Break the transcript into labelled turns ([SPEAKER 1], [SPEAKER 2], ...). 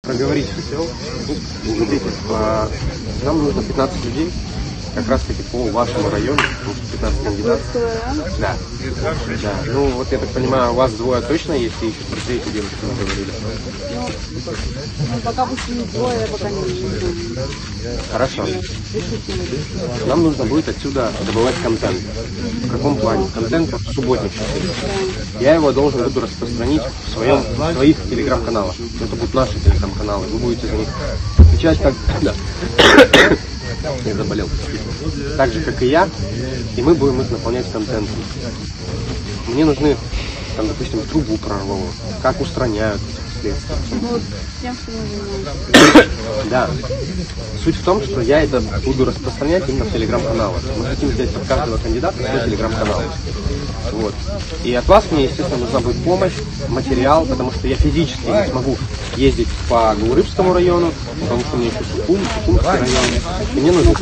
[SPEAKER 1] Проговорить хотел. Смотрите, нам нужно 15 людей, как раз таки по вашему району, 15 кандидатов. Да. Да. Ну, вот я так понимаю, у вас двое точно есть, и еще про третью девушку мы говорили.
[SPEAKER 2] Ну, пока пусть не двое, пока не вижу.
[SPEAKER 1] Хорошо. Нам нужно будет отсюда добывать контент. В каком плане? Контент в субботних часах. Я его должен буду распространить в своих телеграм-каналах. Это будут наши телеграм-каналы. Вы будете за них отвечать как... Да. Я заболел. Так же, как и я. И мы будем их наполнять контентом. Мне нужны, там, допустим, трубу прорвало. Как устраняют эти последствия.
[SPEAKER 2] Ну, тем, что мы занимаемся.
[SPEAKER 1] Да. Суть в том, что я это буду распространять именно в телеграм-каналах. Мы хотим сделать от каждого кандидата свой телеграм-канал. Вот. И от вас мне, естественно, нужна будет помощь, материал, потому что я физически не смогу ездить по Гаурыбскому району, потому что мне еще Сукумский район. И мне нужно